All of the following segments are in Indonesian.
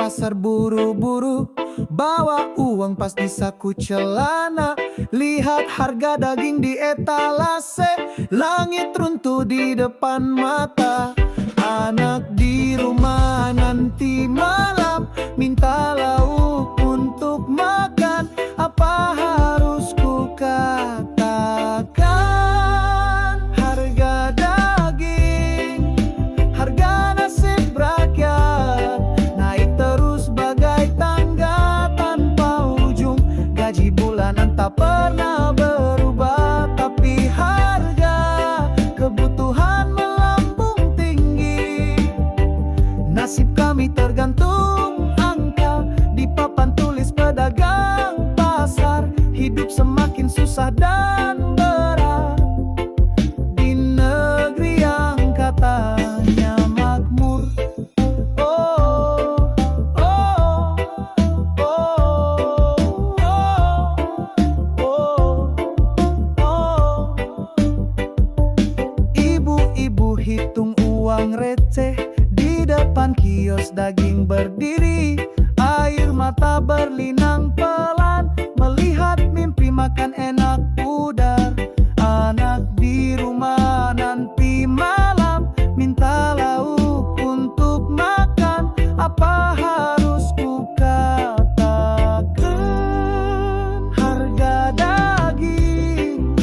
pasar buru-buru, bawa uang pas di saku celana. Lihat harga daging di etalase, langit runtuh di depan mata. Anak di rumah nanti malam minta lauk untuk makan. Apa harus ku katakan? Harga daging, harga nasib rakyat naik terus bagai tangga tanpa ujung. Gaji bulanan tak pernah berubah, tapi harga kebutuhan melambung tinggi. Nasib kami tergantung angka di papan tulis pedagang pasar. Hidup semakin susah dan berat di negeri yang katanya makmur. Oh, oh, oh, oh, oh. Ibu-ibu hitung uang receh di depan kios daging berdiri. Air mata berlinang pelan melihat mimpi makan enak pudar. Anak di rumah nanti malam minta lauk untuk makan. Apa harus ku katakan? Harga daging,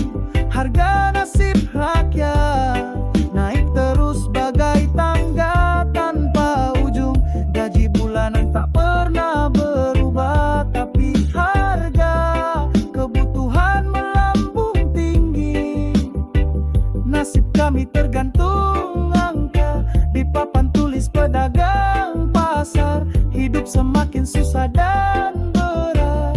harga nasib rakyat naik terus bagai tangga tanpa ujung. Gaji bulanan tak pernah berubah, tapi harga kebutuhan melambung tinggi. Nasib kami tergantung angka di papan tulis pedagang pasar. Hidup semakin susah dan berat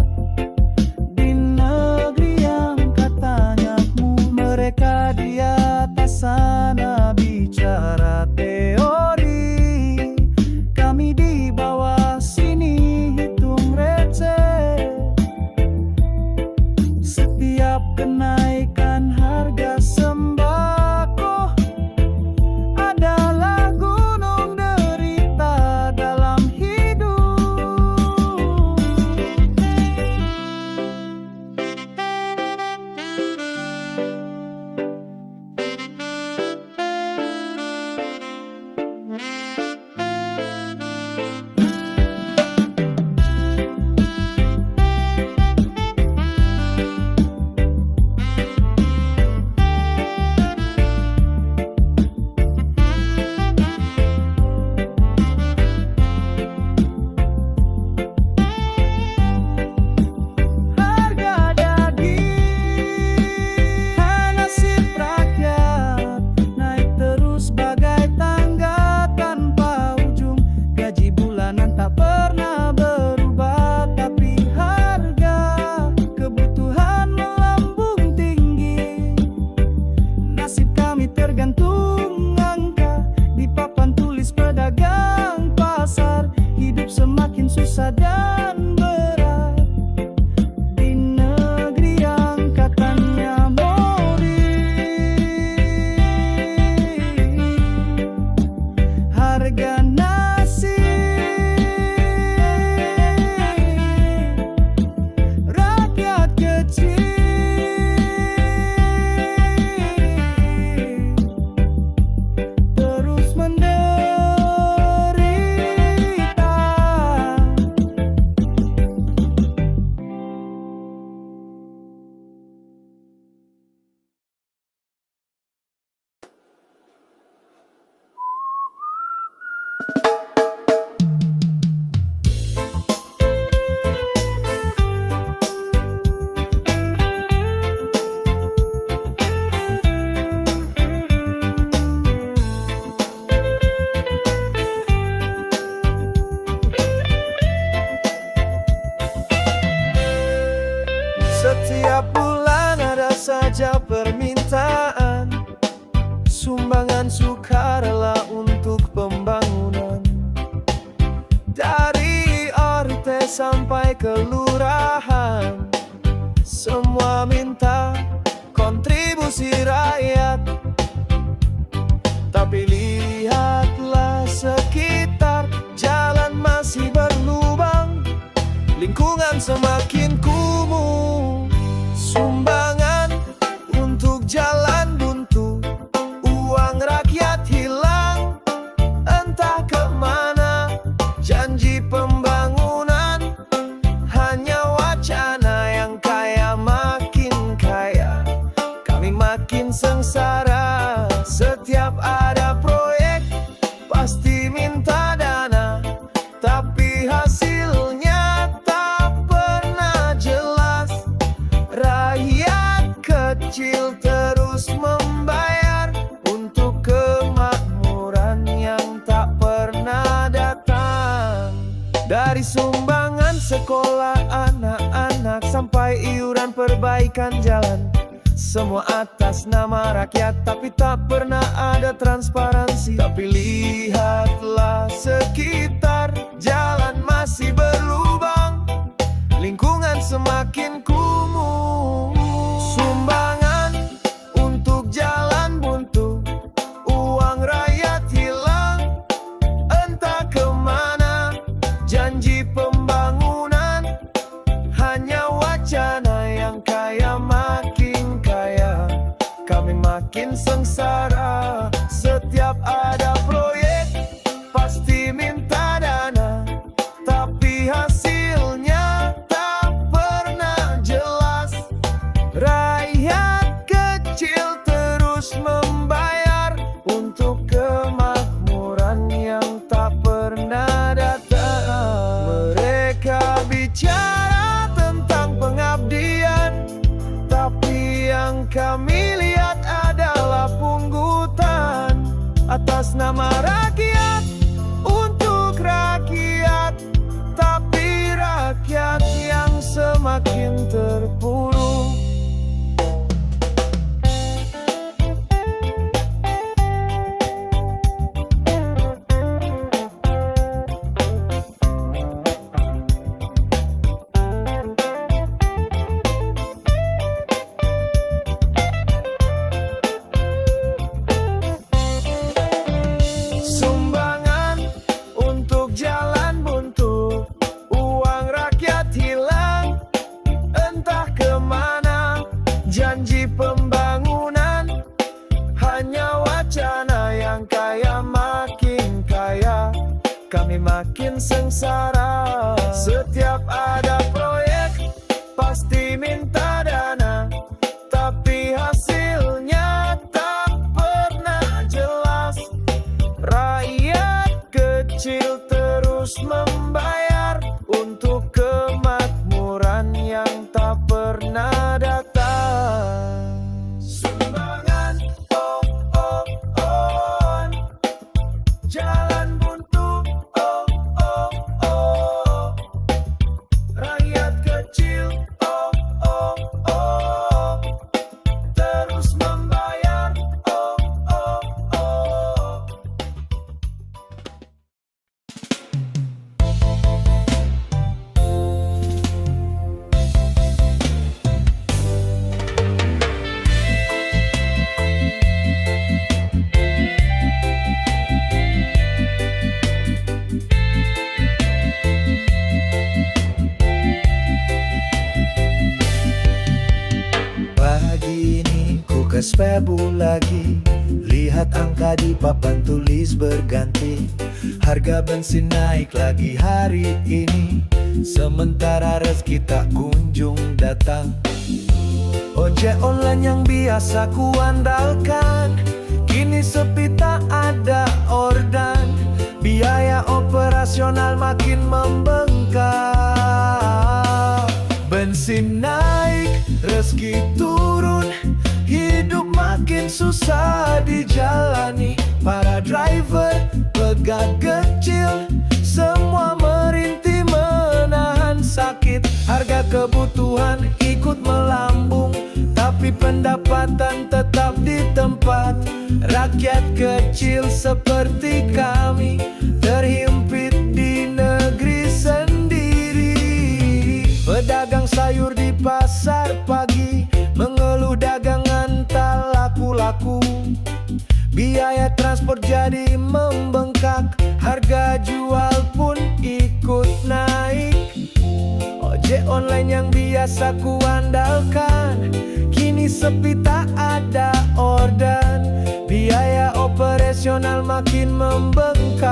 di negeri yang katanya makmur. Mereka di atas sana bicara teori, kami di bawah sini hitung receh. Setiap kenaikan harga sembako adalah gunung derita dalam hidup. Harga daging, nasib rakyat naik terus bagai tangga tanpa ujung. Gaji bulanan tak pernah berubah, tapi harga kebutuhan melambung tinggi. Nasib kami tergantung angka di papan tulis pedagang pasar. Hidup semakin susah dan berat di negeri yang katanya mori. Harga nasi rakyat kecil terus menderita. Setiap bulan ada saja permintaan sumbangan sukarela untuk pembangunan. Dari RT sampai kelurahan, semua minta kontribusi rakyat. Tapi lihatlah sekitar, jalan masih berlubang. lingkungan semakin kumuh. Sumbangan untuk jalan buntu, uang rakyat hilang entah kemana. Janji pembangunan hanya wacana, yang kaya makin kaya, kami makin sengsara. Setiap ada proyek pasti minta dana, tapi hasilnya tak pernah jelas. Rakyat kecil terus membayar untuk kemakmuran yang tak pernah datang. Dari sumbangan sekolah anak-anak sampai iuran perbaikan jalan, semua atas nama rakyat, tapi tak pernah ada transparansi. Tapi lihatlah sekitar, jalan masih berlubang, lingkungan semakin kumuh. Sumbangan untuk jalan buntu, uang rakyat hilang entah kemana. Janji pembangunan hanya wacana, yang kaya makin kaya, kami makin sengsara. Setiap ada proyek pasti minta dana, tapi hasilnya tak pernah jelas. Rakyat kecil terus membayar untuk kemakmuran yang tak pernah datang. Mereka bicara tentang pengabdian, tapi yang kami lihat adalah punggutan atas nama rakyat, untuk rakyat, tapi rakyat yang semakin terpuruk. Sumbangan untuk jalan buntu, uang rakyat hilang entah kemana. Janji pembangunan hanya wacana, yang kaya makin kaya, kami makin sengsara. Setiap ada proyek pasti minta dana, tapi hasilnya tak pernah jelas. Rakyat kecil terus membayar untuk kemakmuran yang tak pernah datang. Sumbangan jalan buntu, rakyat kecil terus membayar. Pagi ini ku ke Facebook lagi, lihat angka di papan tulis berganti. Harga bensin naik lagi hari ini, sementara rezeki tak kunjung datang. Ojek online yang biasa ku andalkan, kini sepi tak ada ordan. Biaya operasional makin membengkak. Bensin naik, rezeki turun, hidup makin susah dijalani. Para driver, pegat kecil, semua merintih menahan sakit. Harga kebutuhan ikut melambung, tapi pendapatan tetap di tempat. Rakyat kecil seperti kami terhimpit di negeri sendiri. Pedagang sayur di pasar pagi mengeluh dagangan tak laku-laku. Biaya transport jadi membengkak, harga jual pun ikut naik. Ojek biasa ku andalkan, kini sepi tak ada order. Biaya operasional makin membengkak.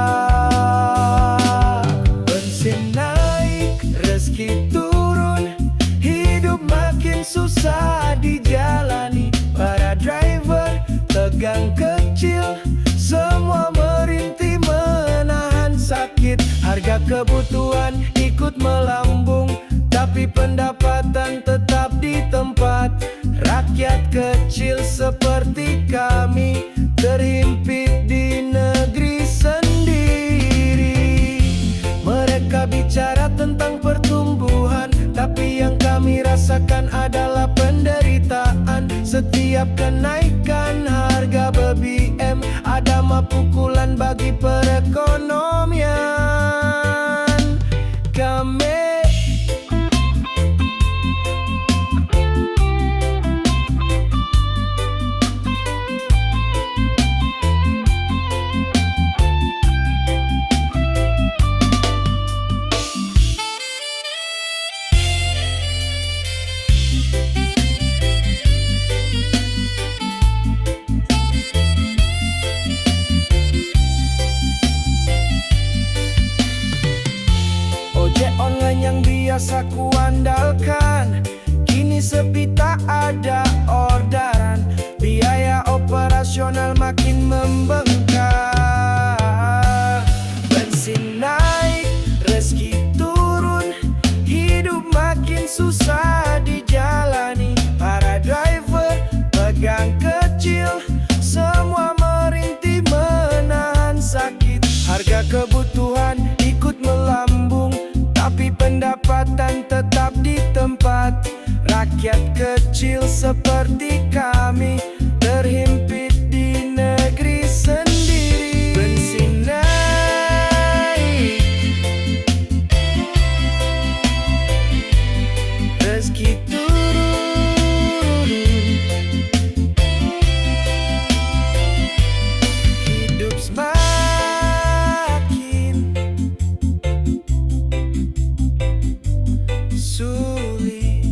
Bensin naik, rezeki turun, hidup makin susah dijalani. Para driver tegang kecil, semua merintih menahan sakit. Harga kebutuhan ikut melambung, tapi pendapatan tetap di tempat. Rakyat kecil seperti kami terhimpit di negeri sendiri. Mereka bicara tentang pertumbuhan, tapi yang kami rasakan adalah penderitaan. Setiap kenaikan harga BBM ada pukulan bagi perekonomian kami. Online yang biasa ku andalkan, kini sepi tak ada orderan. Biaya operasional makin membengkak. Bensin naik, rezeki turun, hidup makin susah dijalani. Para driver pegang kecil, semua merintih menahan sakit. Harga kebutuhan ikut melambung, tapi pendapatan tetap di tempat. Rakyat kecil seperti kami terhimpit di negeri sendiri. Bensin naik, rezeki turun, hidup semakin sulit.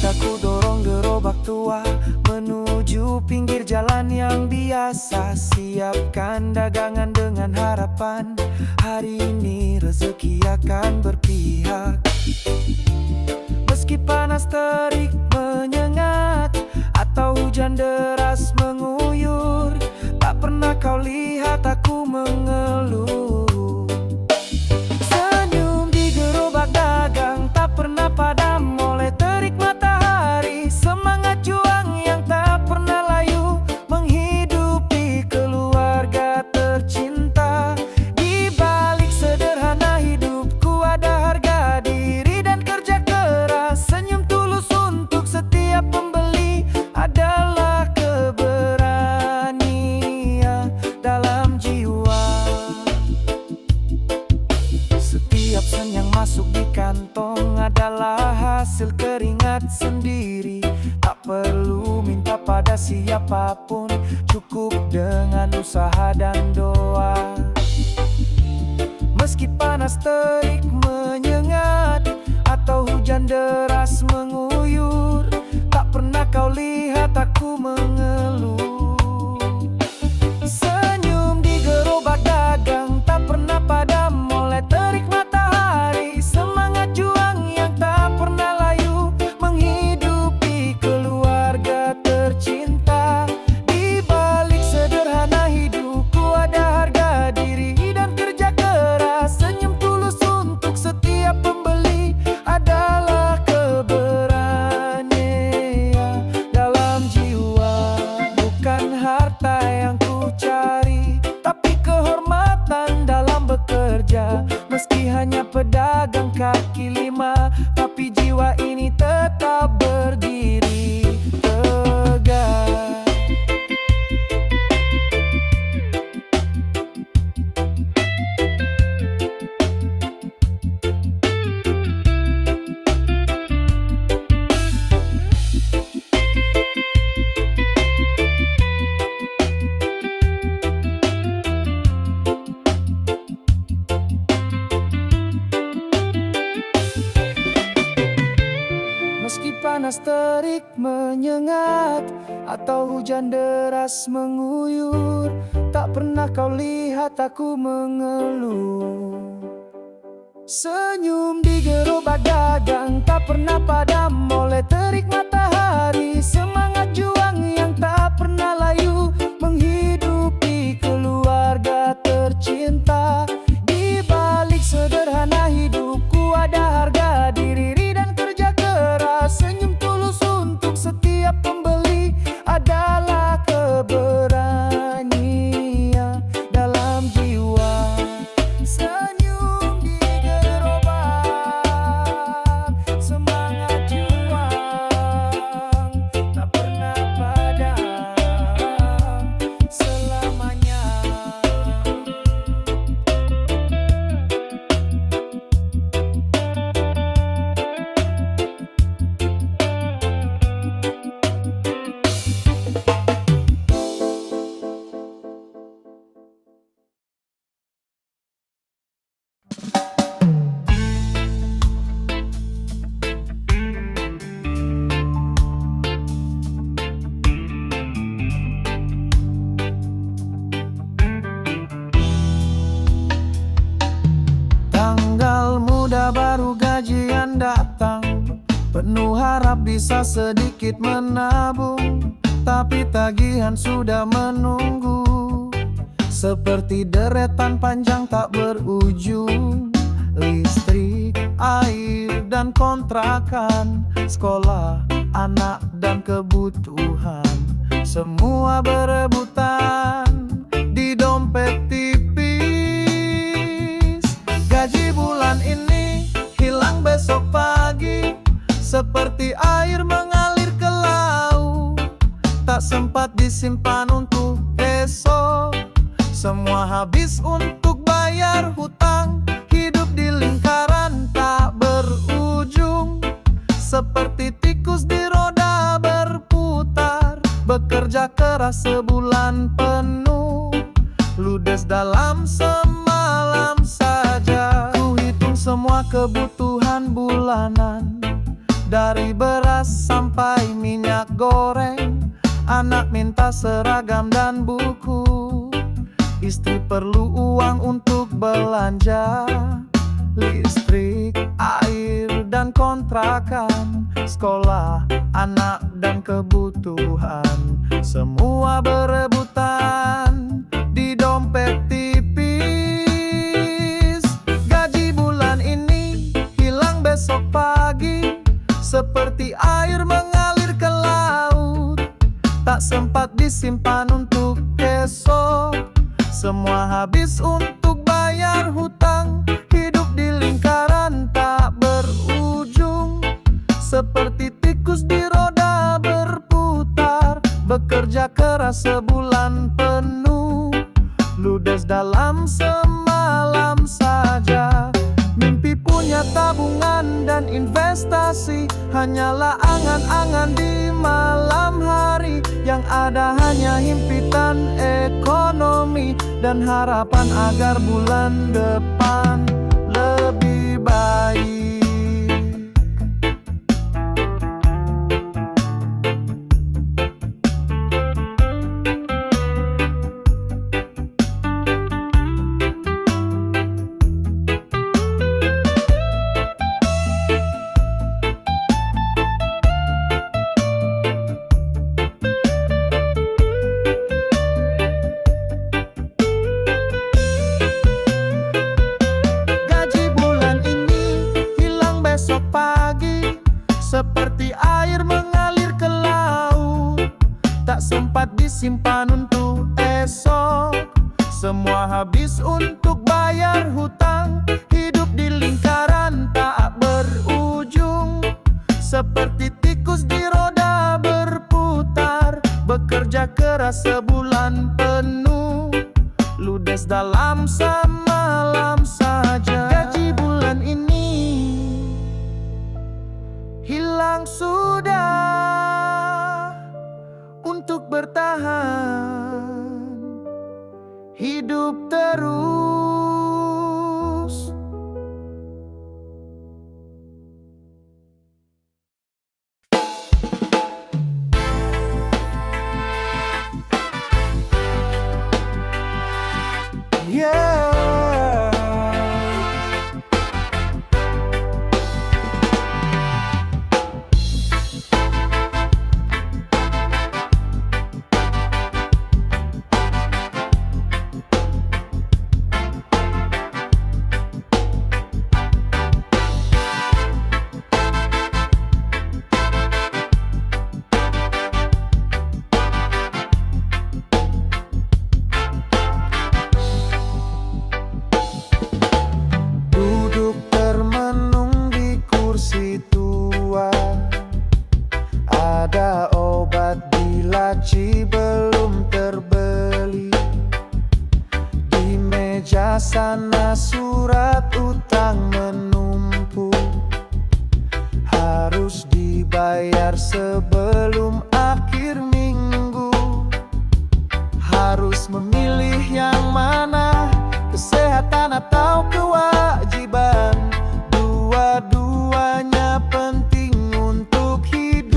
Aku dorong gerobak tua menuju pinggir jalan yang biasa. Siapkan dagangan dengan harapan hari ini rezeki akan berpihak. Meski panas terik menyengat atau hujan deras menguyur, tak pernah kau lihat aku mengeluh. Senyum di gerobak dagang tak pernah padam oleh terik matahari. Semangat juang yang tak pernah layu menghidupi keluarga tercinta. Di balik sederhana hidupku ada harga diri dan kerja keras. Senyum tulus untuk setiap pembeli adalah keberanian dalam jiwa. Setiap sen yang masuk di kantong adalah hasil keringat sendiri. Tak perlu minta pada siapapun, cukup dengan usaha dan doa. Meski panas terik menyengat atau hujan deras menguyur, tak pernah kau lihat aku mengeluh. Senyum di gerobak dagang tak pernah padam oleh terik matahari. Semangat juang yang tak pernah layu menghidupi keluarga tercinta. Di balik sederhana hidupku ada harga diri dan kerja keras. Senyum tulus untuk setiap pembeli adalah keberanian dalam jiwa. panas terik menyengat atau hujan deras mengguyur, tak pernah kau lihat aku mengeluh. Senyum di gerobak dagang tak pernah padam oleh terik matahari. Semangat juang yang tak pernah layu menghidupi keluarga tercinta. Di balik sederhana hidupku ada harga diri dan kerja keras. Senyum tulus untuk setiap pembeli adalah keberanian dalam jiwa. Senyum di gerobak, semangat juang tak pernah padam selamanya. Tanggal muda baru gajian datang, penuh harap bisa sedikit menabung, tapi tagihan sudah menunggu seperti deretan panjang tak berujung. Listrik, air, dan kontrakan, sekolah, anak, dan kebutuhan, semua berebutan di dompet tipis. Gaji bulan ini hilang besok pagi, seperti air mengalir ke laut, tak sempat disimpan untuk esok. Semua habis untuk bayar hutang, hidup di lingkaran tak berujung, seperti tikus di roda berputar. Bekerja keras sebulan penuh, ludes dalam semalam saja. Ku hitung semua kebutuhan bulanan, dari beras sampai minyak goreng. Anak minta seragam dan buku, istri perlu uang untuk belanja. Listrik, air, dan kontrakan, sekolah, anak, dan kebutuhan, semua berebutan di dompet tipis. Gaji bulan ini hilang besok pagi, seperti air mengalir ke laut, tak sempat disimpan untuk esok. Semua habis untuk bayar hutang, hidup di lingkaran tak berujung, seperti tikus di roda berputar. Bekerja keras sebulan penuh, ludes dalam semalam saja. Mimpi punya tabungan dan investasi hanyalah angan-angan di malam hari. Yang ada hanya himpitan ekonomi dan harapan agar bulan depan lebih baik. Seperti air mengalir ke laut, tak sempat disimpan untuk esok. Semua habis untuk bayar hutang, hidup di lingkaran tak berujung, seperti tikus di roda berputar. Bekerja keras sebulan penuh, ludes dalam semalam saja. Gaji bulan ini hilang sudah untuk bertahan hidup terus. sana surat utang menumpuk, harus dibayar sebelum akhir minggu. Harus memilih yang mana, kesehatan atau kewajiban. Dua-duanya penting untuk hidup.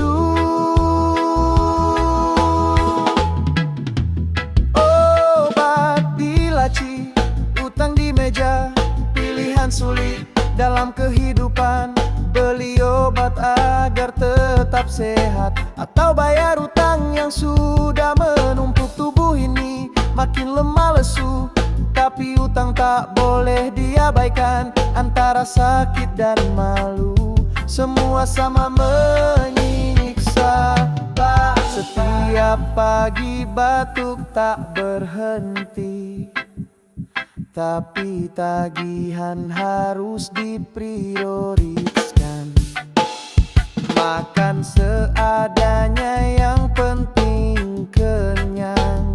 Obat di laci, utang di meja, pilihan sulit dalam kehidupan. Beli obat agar tetap sehat, atau bayar utang yang sudah menumpuk. Tubuh ini makin lemah lesu, tapi utang tak boleh diabaikan. Antara sakit dan malu, semua sama menyiksa. Setiap pagi batuk tak berhenti, tapi tagihan harus diprioritaskan. Makan seadanya, yang penting kenyang.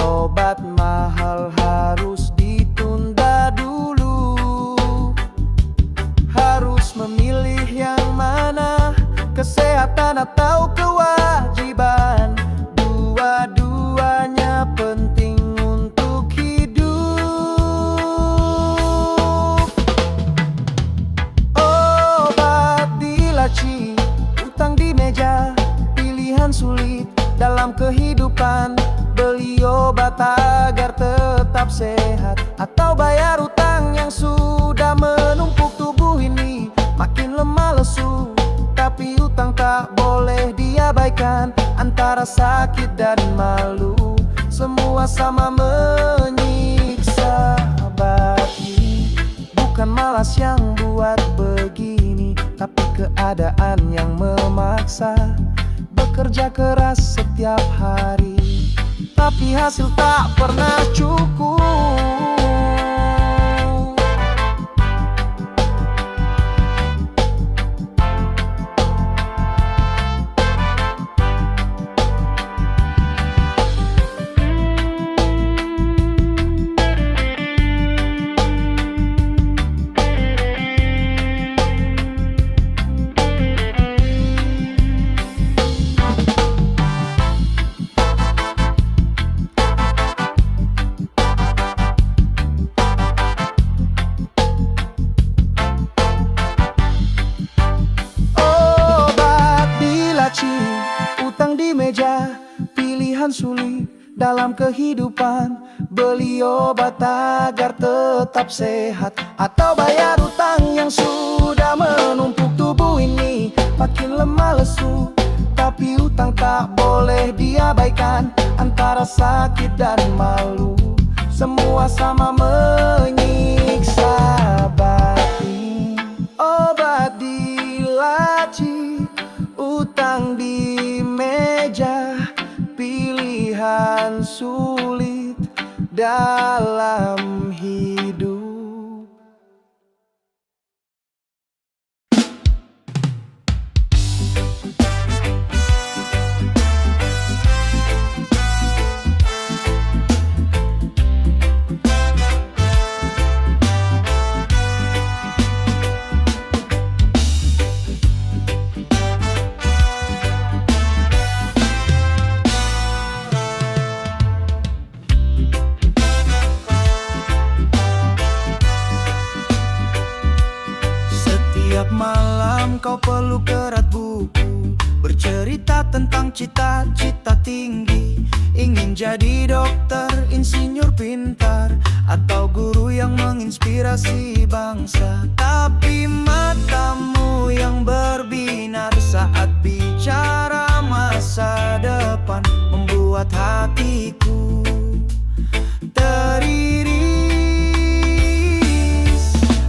Obat mahal harus ditunda dulu. Harus memilih yang mana, kesehatan atau kewajiban. Dua-duanya penting untuk hidup. Obat di laci, utang di meja, pilihan sulit dalam kehidupan. Beli obat agar tetap sehat, atau bayar utang yang sudah menumpuk. Tubuh ini makin lemah lesu, tapi utang tak boleh diabaikan. Antara sakit dan malu, semua sama menyiksa. Bagi bukan malas yang buat begini, tapi keadaan yang memaksa. Bekerja keras setiap hari, tapi hasil tak pernah cukup. Utang di meja, pilihan sulit dalam kehidupan. Beli obat agar tetap sehat, atau bayar utang yang sudah menumpuk. Tubuh ini makin lemah lesu, tapi utang tak boleh diabaikan. Antara sakit dan malu, semua sama menyiksa. Bagi obat di laci, utang di meja, pilihan sulit dalam hidup. Malam kau peluk erat buku, bercerita tentang cita-cita tinggi. Ingin jadi dokter, insinyur pintar, atau guru yang menginspirasi bangsa. Tapi matamu yang berbinar saat bicara masa depan membuat hatiku teriris.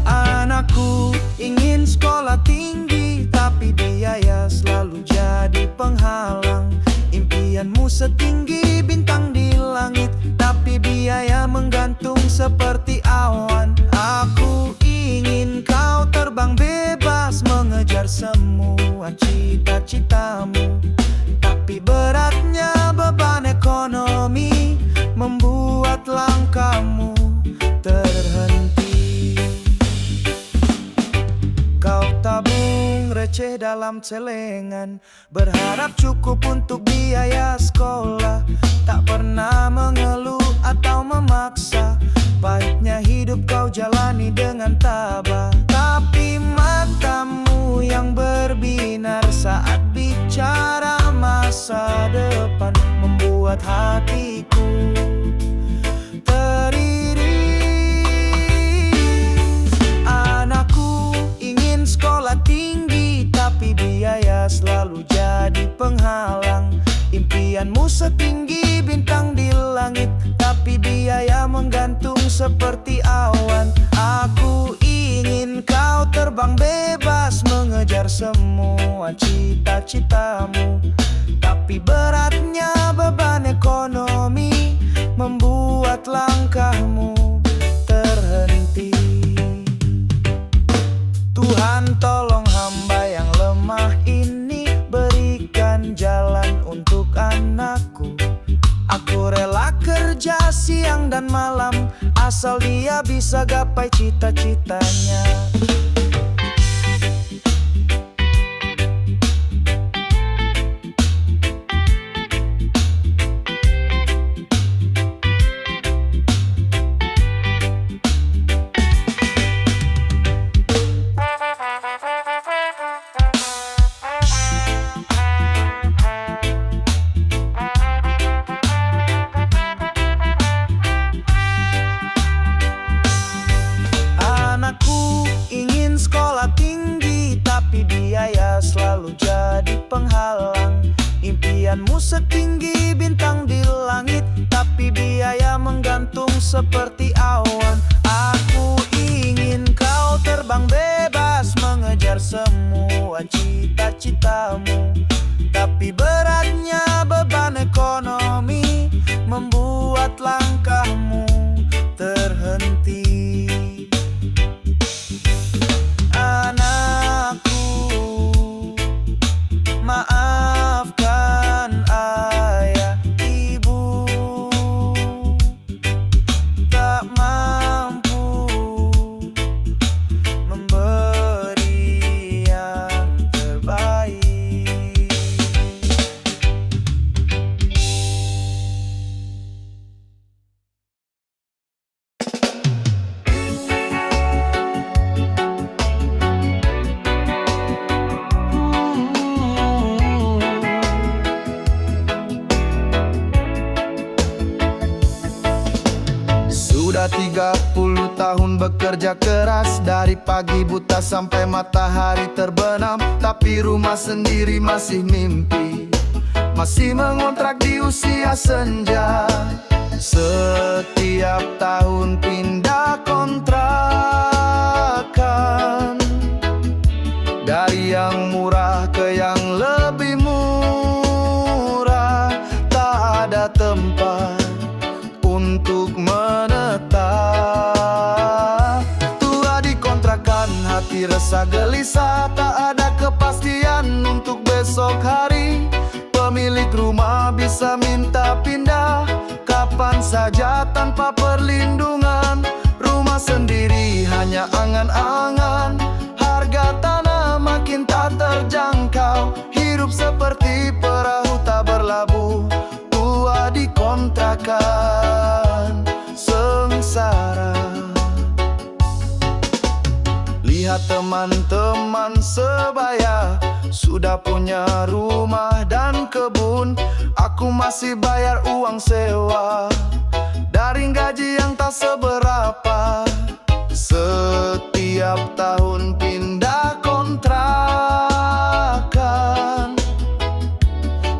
Anakku ingin sekolah tinggi, tapi biaya selalu jadi penghalang. Impianmu setinggi bintang di langit, tapi biaya menggantung seperti awan. Aku ingin kau terbang bebas, mengejar semua cita-citamu. Tapi beratnya beban ekonomi membuat langkahmu dalam celengan, berharap cukup untuk biaya sekolah. Tak pernah mengeluh atau memaksa, pahitnya hidup kau jalani dengan tabah. Tapi matamu yang berbinar saat bicara masa depan membuat hatiku sekolah tinggi, tapi biaya selalu jadi penghalang. Impianmu setinggi bintang di langit, tapi biaya menggantung seperti awan. Aku ingin kau terbang bebas, mengejar semua cita-citamu, tapi beratnya beban ekonomi membuat langkahmu terhenti. Tuhan, tolong hamba yang lemah ini, berikan jalan untuk anakku. Aku rela kerja siang dan malam, asal dia bisa gapai cita-citanya. Selalu jadi penghalang. Impianmu setinggi bintang di langit, tapi biaya menggantung seperti awan. Aku ingin kau terbang bebas, mengejar semua cita-citamu, tapi beratnya beban ekonomi membuat langkahmu terhenti. Maafkan ayah ibu, tak mampu memberi yang terbaik. Sudah 30 tahun bekerja keras, dari pagi buta sampai matahari terbenam, tapi rumah sendiri masih mimpi, masih mengontrak di usia senja. Setiap tahun pindah kontrakan, dari yang murah ke yang lebih murah. Tak ada tempat untuk menetap. Tua di kontrakan, hati resah gelisah, tak ada kepastian untuk besok hari. Pemilik rumah bisa minta pindah kapan saja tanpa perlindungan. Rumah sendiri hanya angan-angan, harga tanah makin tak terjangkau. Hidup seperti perahu tak berlabuh, tua di kontrakan sengsara. Lihat teman-teman sebaya sudah punya rumah dan kebun, aku masih bayar uang sewa dari gaji yang tak seberapa. Setiap tahun pindah kontrakan,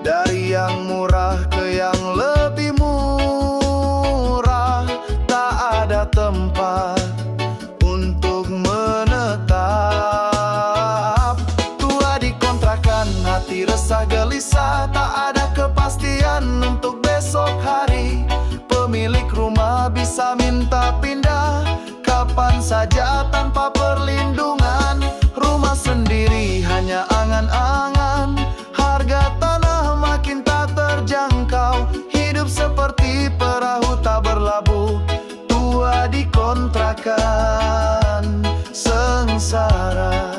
dari yang murah ke yang lebih murah. Tak ada tempat untuk menetap. Tua di kontrakan, hati resah gelisah, tak ada kepastian untuk besok hari. Pemilik rumah bisa minta pindah kapan saja tanpa perlindungan. Rumah sendiri hanya angan-angan, harga tanah makin tak terjangkau. Hidup seperti perahu tak berlabuh, tua di kontrakan sengsara.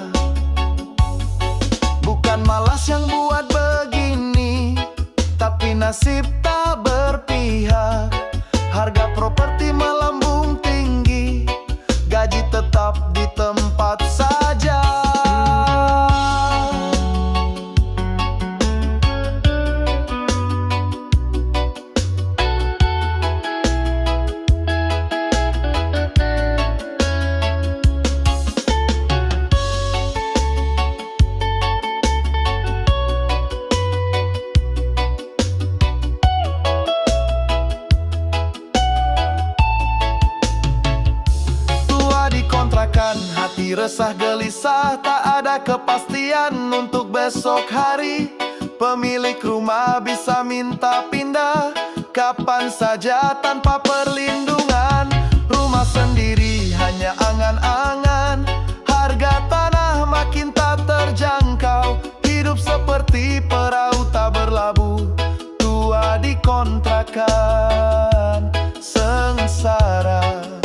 Resah gelisah, tak ada kepastian untuk besok hari. Pemilik rumah bisa minta pindah kapan saja tanpa perlindungan. Rumah sendiri hanya angan-angan, harga tanah makin tak terjangkau. Hidup seperti perahu tak berlabuh, tua di kontrakan sengsara.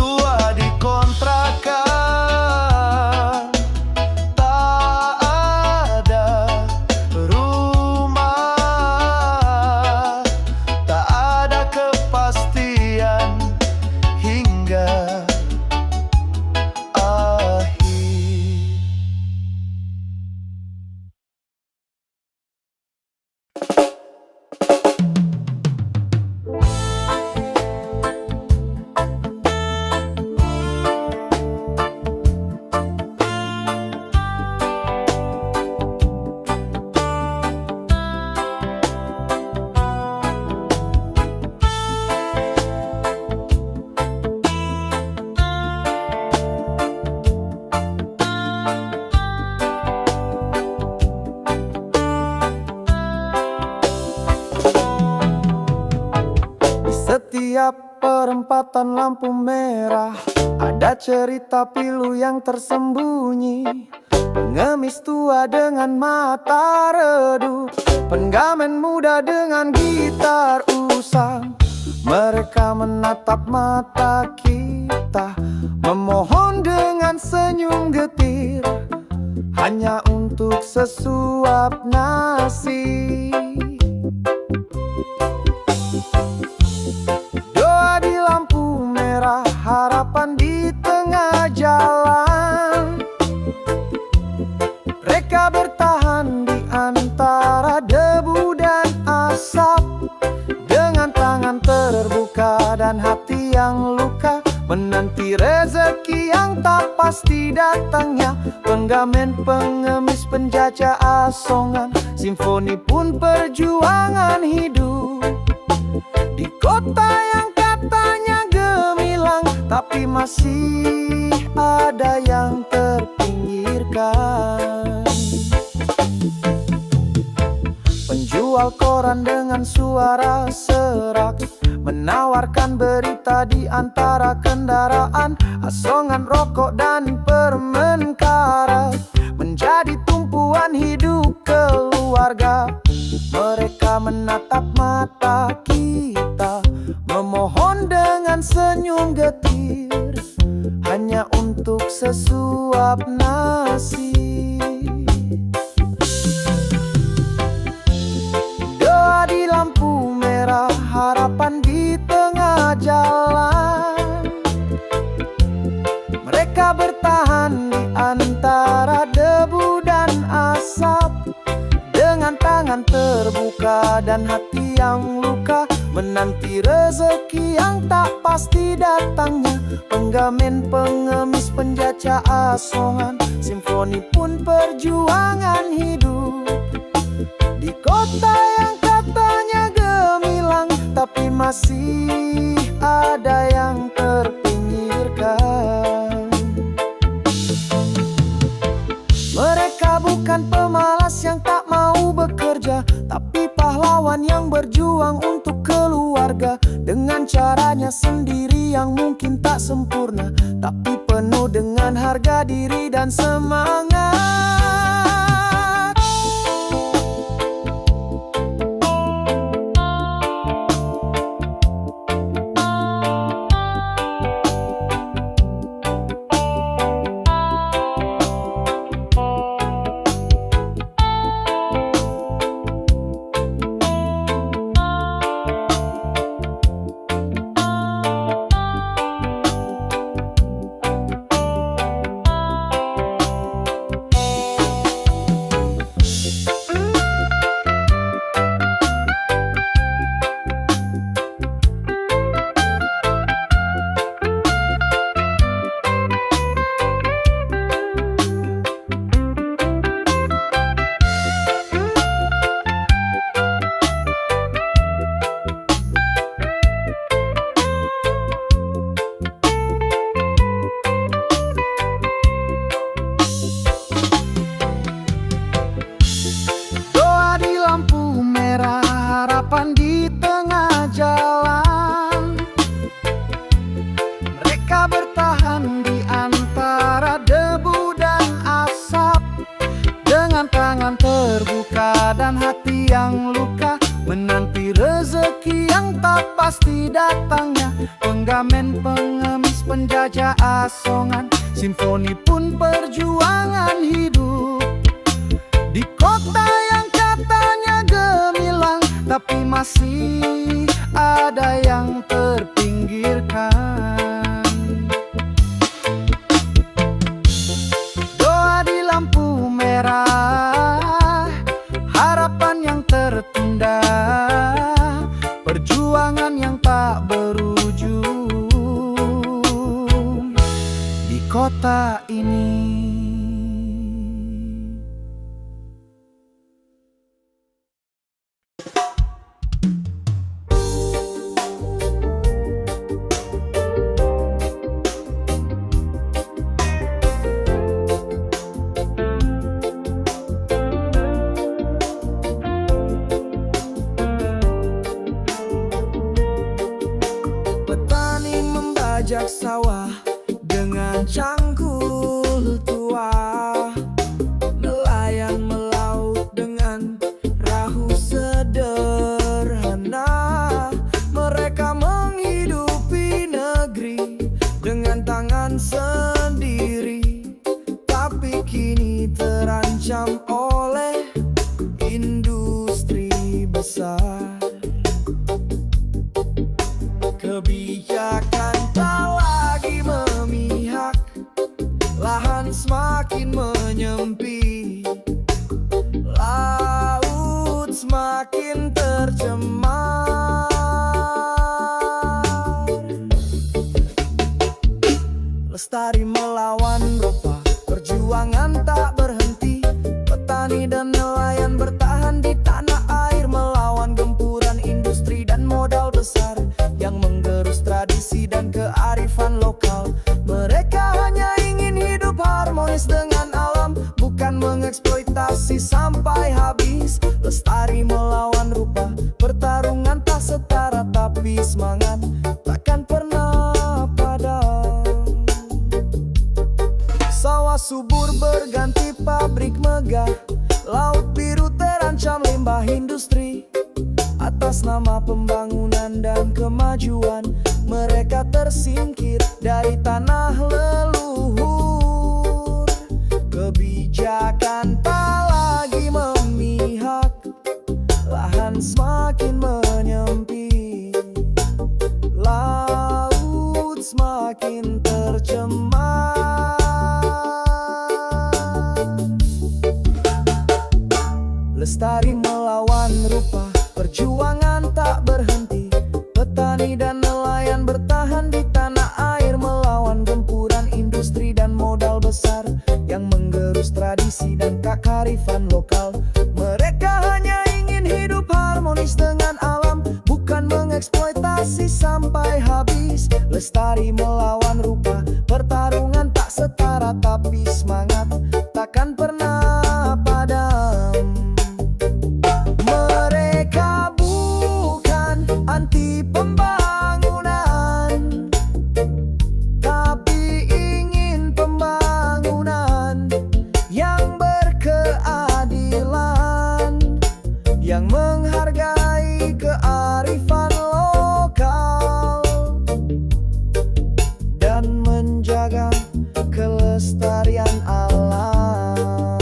Tua di kontrakan, tak ada rumah, tak ada kepastian hingga akhir. Setiap perempatan lampu merah ada cerita pilu yang tersembunyi. Pengemis tua dengan mata redup, penggamen muda dengan gitar usang. Mereka menatap mata kita, memohon dengan senyum getir, hanya untuk sesuap nasi. Harapan di tengah jalan, mereka bertahan di antara debu dan asap, dengan tangan terbuka dan hati yang luka, menanti rezeki yang tak pasti datangnya. Penggamen, pengemis, penjajah asongan, simfoni pun perjuangan hidup di kota yang katanya gemilang, tapi masih ada yang terpinggirkan. Penjual koran dengan suara serak menawarkan berita di antara kendaraan. Asongan rokok dan permen karet menjadi tumpuan hidup keluarga. Mereka menatap mata kita, memohon dengan senyum getir, hanya untuk sesuap nasi. Doa di lampu merah, harapan di tengah jalan, mereka bertahan di antara debu dan asap, dengan tangan terbuka dan hati yang luka, menanti rezeki yang tak pasti datangnya. Penggamen, pengemis, penjajah asongan, simfoni pun perjuangan hidup di kota yang katanya gemilang, tapi masih ada yang terpinggirkan. Mereka bukan pemalas yang tak mau bekerja, tapi pahlawan yang berjuang untuk keluarga, dengan caranya sendiri yang mungkin tak sempurna, tapi penuh dengan harga diri dan semangat. karyawan di tengah jalan. Mereka bertahan di antara debu dan asap, dengan tangan terbuka dan hati yang luka, menanti rezeki yang tak pasti datangnya. Penggamen, pengemis, penjajah asongan, simfoni pun perjuangan hidup. Di kota yang katanya gemilang, tapi masih ada yang terpinggirkan. Doa di lampu merah, harapan yang tertunda, perjuangan yang tak berujung di kota ini. Membajak sawah dengan cangkul tua, nelayan melaut dengan perahu sederhana. Mereka menghidupi negeri dengan tangan sendiri, tapi kini terancam oleh industri besar. Kebijakan tak lagi memihak, lahan semakin menyempit, laut semakin tercemar. Lestari melawan rupa, perjuangan tak berhenti. Petani dan nelayan bertahan di tanah air, melawan gempuran industri dan modal besar yang menggerus tradisi dan kearifan lokal. Mereka hanya ingin hidup harmonis dengan alam, bukan mengeksploitasi sampai habis. Lestari melawan rupa, pertarungan tak setara, tapi semangat takkan pernah padam. Sawah subur berganti pabrik megah, laut biru terancam limbah industri. Atas nama pembangunan dan kemajuan, mereka tersingkir dari tanah leluhur. Kebijakan tak lagi memihak, lahan semakin menyempit, laut semakin tercemar. Lestari melawan rupa, perjuangan tak berhenti. Petani dan nelayan bertahan di tanah air, melawan gempuran industri dan modal besar yang menggerus tradisi dan kearifan lokal. Mereka hanya ingin hidup harmonis dengan alam, bukan mengeksploitasi sampai habis. Lestari melawan rupa, pertarungan tak setara, tapi semangat takkan pernah padam. Mereka bukan anti pembangunan, tapi ingin pembangunan yang berkeadilan, yang menghargai kearifan lokal dan menjaga kelestarian alam.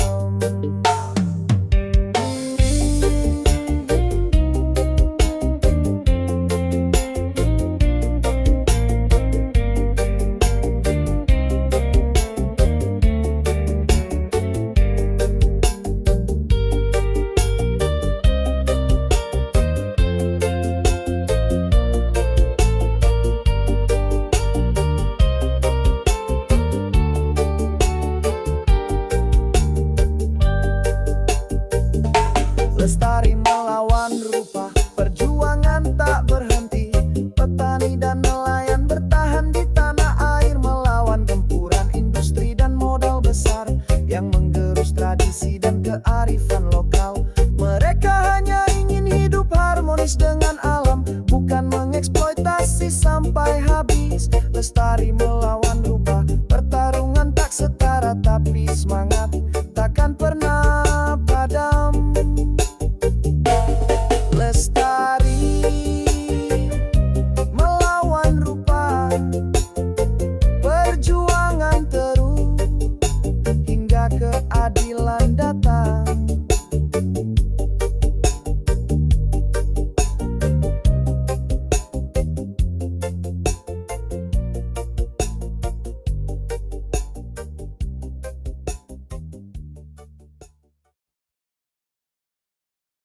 dengan